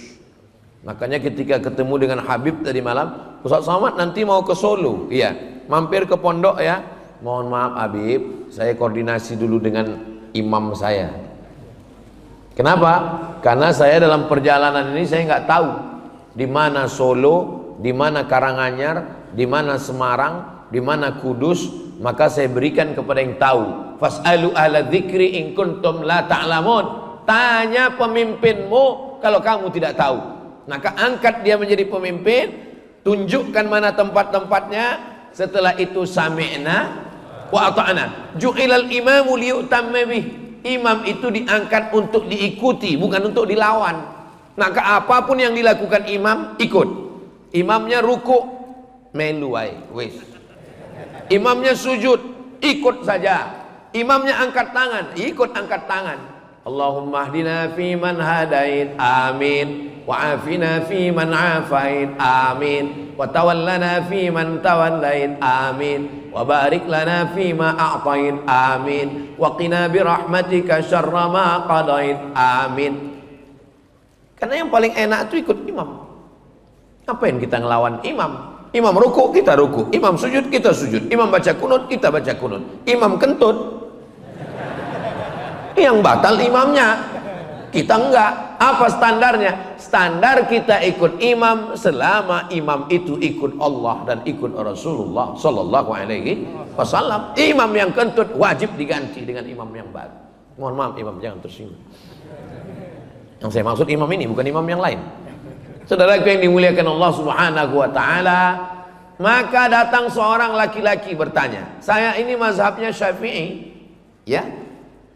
Makanya ketika ketemu dengan Habib tadi malam, Ustadz Somad nanti mau ke Solo, iya, mampir ke pondok ya. Mohon maaf Habib, saya koordinasi dulu dengan imam saya. Kenapa? Karena saya dalam perjalanan ini saya nggak tahu di mana Solo, di mana Karanganyar, di mana Semarang, di mana Kudus. Maka saya berikan kepada yang tahu. Fas'alu ahla dzikri in kuntum la ta'lamun. Tanya pemimpinmu kalau kamu tidak tahu. Maka angkat dia menjadi pemimpin, tunjukkan mana tempat-tempatnya. Setelah itu sami'na wa ata'na. Ju'ilal imamu liyutamma bih. Imam itu diangkat untuk diikuti, bukan untuk dilawan. Maka apapun yang dilakukan imam, ikut. Imamnya ruku, melu wae, wis. Imamnya sujud, ikut saja. Imamnya angkat tangan, ikut angkat tangan. Allahumma hdina fi man hadait, amin. Wa afina fi man afait, amin. Wa tawallana fi man tawallait, amin. Wa barik lana fi ma a'tait, amin. Wa qina bi rahmatika syarra ma qadait, amin. Karena yang paling enak itu ikut imam. Ngapain kita ngelawan imam? Imam ruku, kita ruku. Imam sujud, kita sujud. Imam baca kunut, kita baca kunut. Imam kentut, yang batal imamnya, kita enggak. Apa standarnya? Standar kita ikut imam selama imam itu ikut Allah dan ikut Rasulullah Sallallahu Alaihi Wasallam. Imam yang kentut wajib diganti dengan imam yang baru. Mohon maaf imam, jangan tersinggung. Yang saya maksud imam ini bukan imam yang lain. Saudaraku yang dimuliakan Allah Subhanahu wa taala, maka datang seorang laki-laki bertanya, "Saya ini mazhabnya Syafi'i." Ya.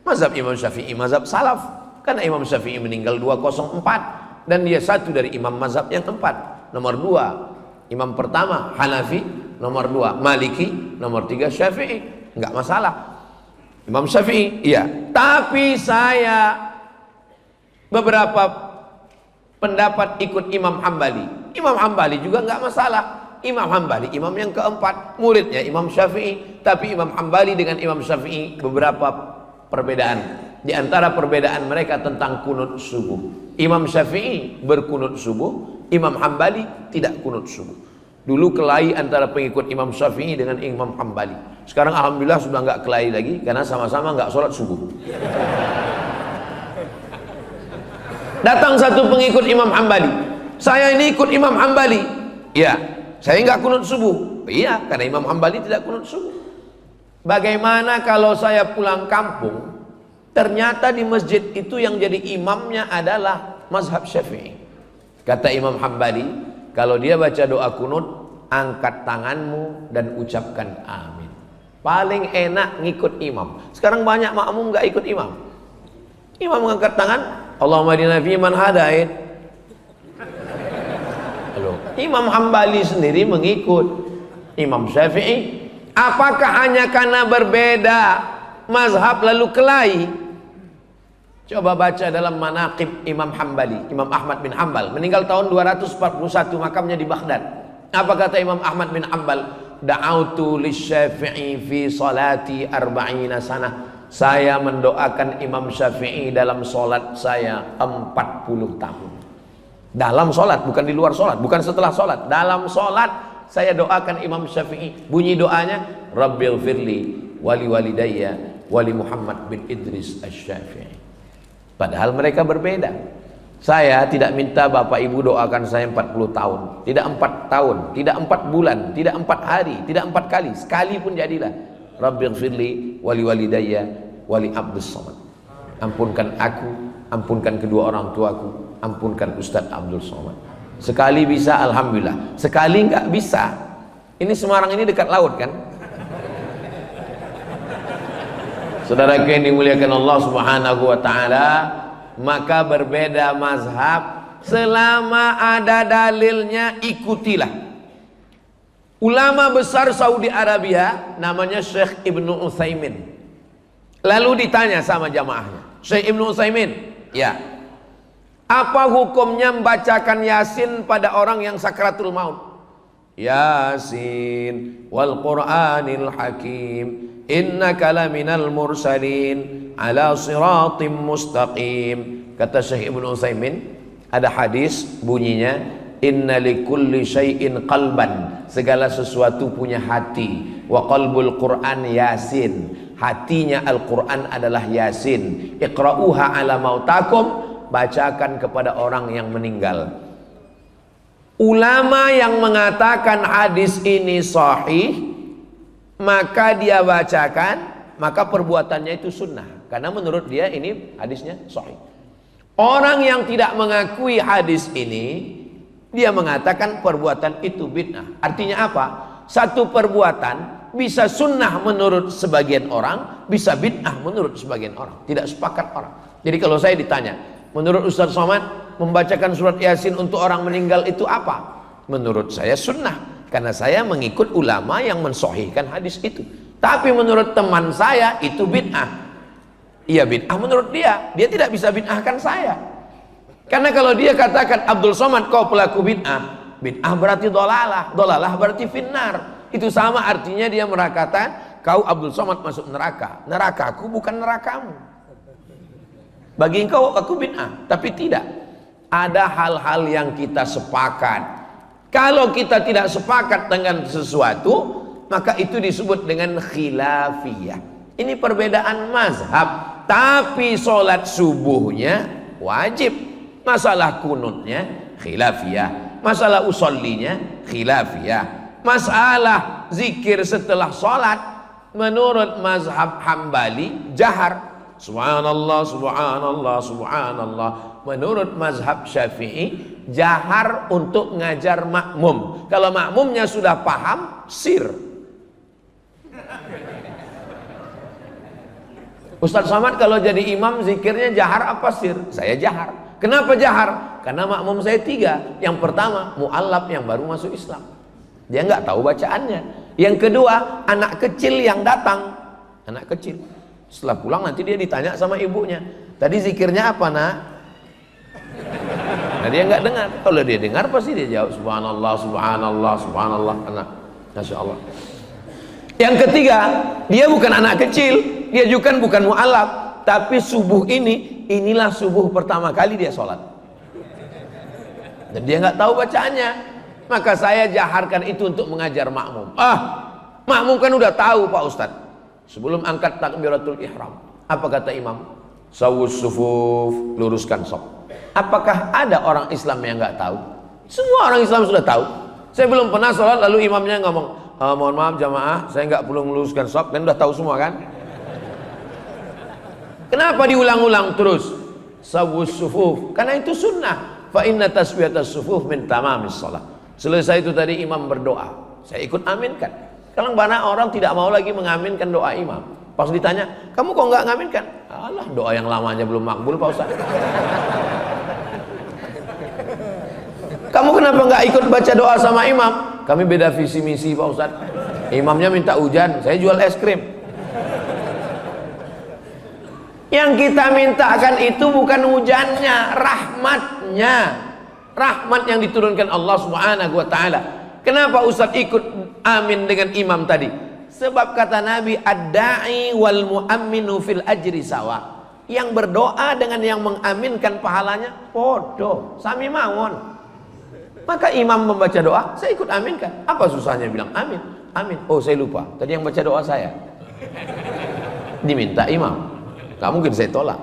Mazhab Imam Syafi'i mazhab salaf. Karena Imam Syafi'i meninggal 204 dan dia satu dari imam mazhab yang 4. Nomor 2 imam pertama Hanafi, nomor 2 Maliki, nomor 3 Syafi'i. Enggak masalah. Imam Syafi'i, iya. Tapi saya beberapa pendapat ikut Imam Hambali. Imam Hambali juga enggak masalah. Imam Hambali imam yang keempat, muridnya Imam Syafi'i. Tapi Imam Hambali dengan Imam Syafi'i beberapa perbedaan. Di antara perbedaan mereka tentang kunut subuh. Imam Syafi'i berkunut subuh, Imam Hambali tidak kunut subuh. Dulu kelahi antara pengikut Imam Syafi'i dengan Imam Hambali. Sekarang alhamdulillah sudah enggak kelahi lagi karena sama-sama enggak sholat subuh. Datang satu pengikut Imam Hambali. Saya ini ikut Imam Hambali. Ya, saya enggak kunut subuh. Iya, karena Imam Hambali tidak kunut subuh. Bagaimana kalau saya pulang kampung, ternyata di masjid itu yang jadi imamnya adalah mazhab Syafi'i. Kata Imam Hambali, kalau dia baca doa kunut, angkat tanganmu dan ucapkan amin. Paling enak ngikut imam. Sekarang banyak makmum nggak ikut imam. Imam mengangkat tangan, Allahumma hdina fi man hadait. Imam Hambali sendiri mengikut Imam Syafi'i. Apakah hanya karena berbeda mazhab lalu kelahi? Coba baca dalam Manaqib Imam Hambali, Imam Ahmad bin Hanbal, meninggal tahun 241, makamnya di Baghdad. Apa kata Imam Ahmad bin Hanbal? Da'autu lisyafi'i fi salati arba'ina sanah. Saya mendoakan Imam Syafi'i dalam solat saya 40 tahun. Dalam solat, bukan di luar solat, bukan setelah solat. Dalam solat saya doakan Imam Syafi'i. Bunyi doanya, Rabbil firli wali walidayya wali Muhammad bin Idris Asy-Syafi'i. Padahal mereka berbeda. Saya tidak minta Bapak Ibu doakan saya 40 tahun, tidak 4 tahun, tidak 4 bulan, tidak 4 hari, tidak 4 kali, sekali pun jadilah. Rabbighfirli wali walidayya wali Abdus Somad. Ampunkan aku, ampunkan kedua orang tuaku, ampunkan Ustadz Abdul Somad. Sekali bisa alhamdulillah, sekali nggak bisa. Ini Semarang ini dekat laut kan? Saudaraku yang dimuliakan Allah Subhanahu wa taala, maka berbeda mazhab, selama ada dalilnya ikutilah. Ulama besar Saudi Arabia namanya Syekh Ibnu Utsaimin. Lalu ditanya sama jamaahnya, Syekh Ibnu Utsaimin, ya, apa hukumnya membacakan Yasin pada orang yang sakratul maut? Yasin wal Qur'anil Hakim, innaka laminal mursalin ala siratim mustaqim. Kata Syekh Ibnu Utsaimin, ada hadis bunyinya, inna likulli syai'in qalban, segala sesuatu punya hati, wa qalbul Qur'an Yasin, hatinya Al-Quran adalah Yasin. Iqra'uha ala mautakum, bacakan kepada orang yang meninggal. Ulama yang mengatakan hadis ini sahih, maka dia bacakan, maka perbuatannya itu sunnah, karena menurut dia ini hadisnya sahih. Orang yang tidak mengakui hadis ini, dia mengatakan perbuatan itu bid'ah. Artinya apa? Satu perbuatan bisa sunnah menurut sebagian orang, bisa bid'ah menurut sebagian orang. Tidak sepakat orang. Jadi kalau saya ditanya, menurut Ustaz Somad, membacakan surat Yasin untuk orang meninggal itu apa? Menurut saya sunnah, karena saya mengikut ulama yang mensahihkan hadis itu. Tapi menurut teman saya itu bid'ah. Iya bid'ah menurut dia. Dia tidak bisa bid'ahkan saya. Karena kalau dia katakan, Abdul Somad kau pelaku bid'ah, bid'ah berarti dolalah, dolalah berarti finnar. Itu sama artinya dia mengatakan kau Abdul Somad masuk neraka, nerakaku bukan nerakamu. Bagi engkau aku bid'ah, tapi tidak. Ada hal-hal yang kita sepakat. Kalau kita tidak sepakat dengan sesuatu, maka itu disebut dengan khilafiyah. Ini perbedaan mazhab. Tapi sholat subuhnya wajib. Masalah kunutnya khilafiyah, masalah usollinya khilafiyah, masalah zikir setelah sholat menurut mazhab Hambali jahar, subhanallah subhanallah subhanallah. Menurut mazhab Syafi'i jahar untuk ngajar makmum. Kalau makmumnya sudah paham, sir. Ustaz Somad kalau jadi imam zikirnya jahar apa sir? Saya jahar. Kenapa jahar? Karena makmum saya 3. Yang pertama, mu'allaf yang baru masuk Islam. Dia nggak tahu bacaannya. Yang kedua, anak kecil yang datang. Anak kecil. Setelah pulang nanti dia ditanya sama ibunya. Tadi zikirnya apa nak? Nah dia nggak dengar. Kalau dia dengar pasti dia jawab subhanallah, subhanallah, subhanallah. Anak, Masya Allah. Yang ketiga, dia bukan anak kecil. Dia juga bukan mu'allaf. Tapi subuh ini, inilah subuh pertama kali dia sholat. Dan dia nggak tahu bacaannya. Maka saya jaharkan itu untuk mengajar makmum. Makmum kan udah tahu Pak Ustadz. Sebelum angkat takbiratul ihram, apa kata imam? Sawus sufuf, luruskan saf. Apakah ada orang Islam yang nggak tahu? Semua orang Islam sudah tahu. Saya belum pernah sholat lalu imamnya ngomong, mohon maaf jamaah, saya nggak perlu meluruskan saf. Kan udah tahu semua kan? Kenapa diulang-ulang terus? Sawus sufuf, karena itu sunnah. Fa inna taswiyatas sufuf min tamamis shalah. Selesai itu tadi imam berdoa, saya ikut aminkan. Kalau banyak orang tidak mau lagi mengaminkan doa imam. Pas ditanya, kamu kok nggak ngaminkan? Alah, doa yang lamanya belum makbul Pak Ustaz. Kamu kenapa nggak ikut baca doa sama imam? Kami beda visi misi Pak Ustaz. Imamnya minta hujan, saya jual es krim. Yang kita mintakan itu bukan hujannya, rahmatnya. Rahmat yang diturunkan Allah Subhanahu wa taala. Kenapa Ustaz ikut amin dengan imam tadi? Sebab kata Nabi, ad-da'i wal mu'amminu fil ajri sawa. Yang berdoa dengan yang mengaminkan pahalanya podo, sami mawon. Maka imam membaca doa, saya ikut aminkan. Apa susahnya bilang amin? Amin. Oh, saya lupa. Tadi yang baca doa saya. Diminta imam. Gak mungkin saya tolak.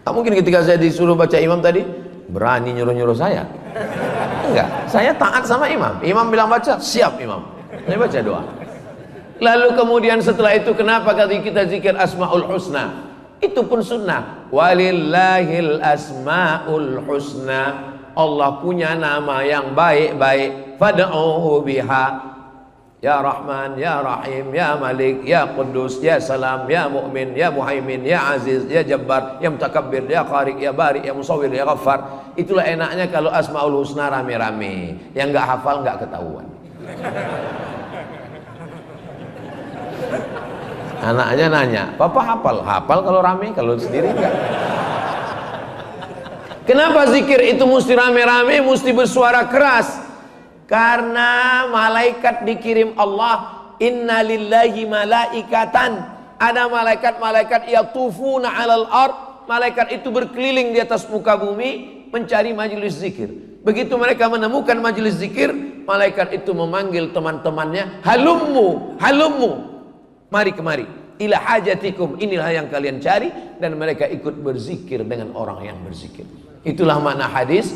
Gak mungkin ketika saya disuruh baca imam tadi berani nyuruh-nyuruh saya. Enggak, saya taat sama imam. Imam bilang baca, siap imam. Saya baca doa. Lalu kemudian setelah itu kenapa kita zikir Asmaul Husna? Itu pun sunnah. Walillahil asmaul husna. Allah punya nama yang baik-baik. Fad'uhu biha. Ya Rahman, Ya Rahim, Ya Malik, Ya Quddus, Ya Salam, Ya Mu'min, Ya Muhaimin, Ya Aziz, Ya Jabbar, Ya Mutakabbir, Ya Khariq, Ya Bari, Ya Musawwir, Ya Ghaffar. Itulah enaknya kalau Asmaul Husna rame-rame. Yang nggak hafal nggak ketahuan. Anaknya nanya, "Papa hafal?" Hafal kalau rame, kalau sendiri enggak. Kenapa zikir itu mesti rame-rame, mesti bersuara keras? Karena malaikat dikirim Allah. Inna lillahi malaikatan. Ada malaikat-malaikat yatufuna 'alal ard. Malaikat itu berkeliling di atas muka bumi mencari majelis zikir. Begitu mereka menemukan majelis zikir, malaikat itu memanggil teman-temannya, "Halummu, halummu. Mari kemari. Ila hajatikum." Inilah yang kalian cari, dan mereka ikut berzikir dengan orang yang berzikir. Itulah makna hadis,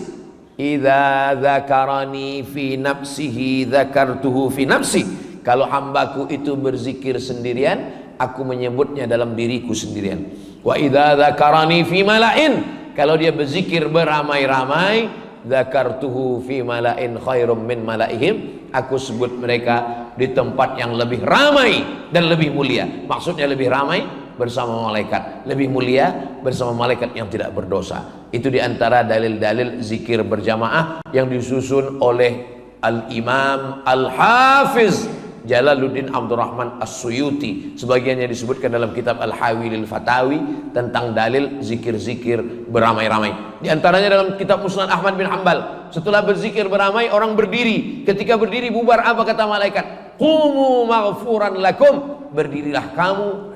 "Idza dzakarani fi nafsihi dzakartuhu fi nafsi." Kalau hambaku itu berzikir sendirian, aku menyebutnya dalam diriku sendirian. Wa idza dzakarani fi mala'in. Kalau dia berzikir beramai-ramai, dzakartuhu fi mala'in khairum min mala'ihim. Aku sebut mereka di tempat yang lebih ramai dan lebih mulia. Maksudnya lebih ramai bersama malaikat, lebih mulia bersama malaikat yang tidak berdosa. Itu diantara dalil-dalil zikir berjamaah yang disusun oleh Al-Imam Al-Hafiz Jalaluddin Abdurrahman As-Suyuti. Sebagiannya disebutkan dalam kitab Al-Hawilil Fatawi tentang dalil zikir-zikir beramai-ramai. Di antaranya dalam kitab Musnad Ahmad bin Hanbal, setelah berzikir beramai orang berdiri. Ketika berdiri bubar, apa kata malaikat? Qumu maghfuran lakum. Berdirilah kamu,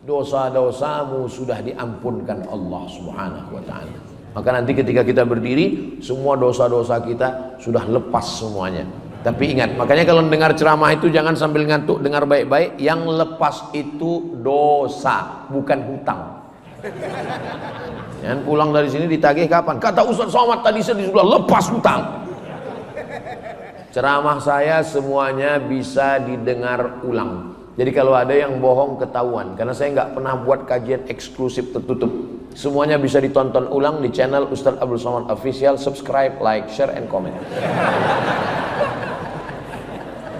dosa-dosamu sudah diampunkan Allah Subhanahu wa ta'ala. Maka nanti ketika kita berdiri, semua dosa-dosa kita sudah lepas semuanya. Tapi ingat, makanya kalau dengar ceramah itu jangan sambil ngantuk, dengar baik-baik. Yang lepas itu dosa, bukan hutang. Jangan pulang dari sini ditagih kapan? Kata Ustaz Somad tadi saya sudah lepas hutang. Ceramah saya semuanya bisa didengar ulang. Jadi kalau ada yang bohong ketahuan, karena saya nggak pernah buat kajian eksklusif tertutup. Semuanya bisa ditonton ulang di channel Ustaz Abdul Somad Official. Subscribe, like, share, and comment.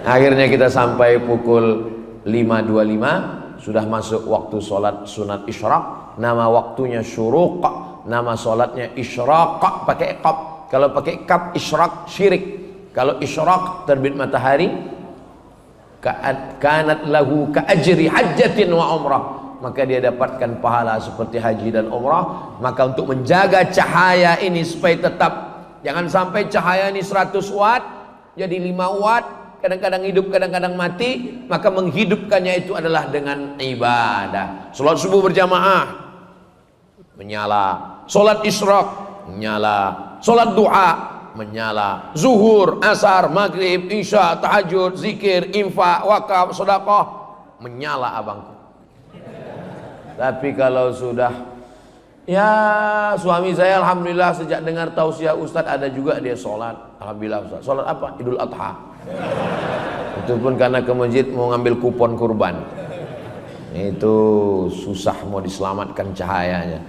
Akhirnya kita sampai pukul 5.25, sudah masuk waktu sholat sunat isyraq. Nama waktunya syuruq, nama sholatnya isyraq pakai qaf. Kalau pakai kaf isyraq syirik. Kalau isyraq terbit matahari, kanat lahu ka ajri hajjatin wa umrah, maka dia dapatkan pahala seperti haji dan umrah. Maka untuk menjaga cahaya ini supaya tetap, jangan sampai cahaya ini 100 watt jadi 5 watt, kadang-kadang hidup kadang-kadang mati. Maka menghidupkannya itu adalah dengan ibadah. Salat subuh berjamaah menyala, salat isyraq menyala, salat duha menyala, zuhur, asar, maghrib, isya, tahajud, zikir, infak, wakaf, sedekah menyala abangku. Tapi kalau sudah, ya suami saya alhamdulillah sejak dengar tausiah Ustadz ada juga dia sholat. Alhamdulillah Ustadz. Sholat apa? Idul Adha. Itu pun karena ke masjid mau ngambil kupon kurban. Itu susah mau diselamatkan cahayanya.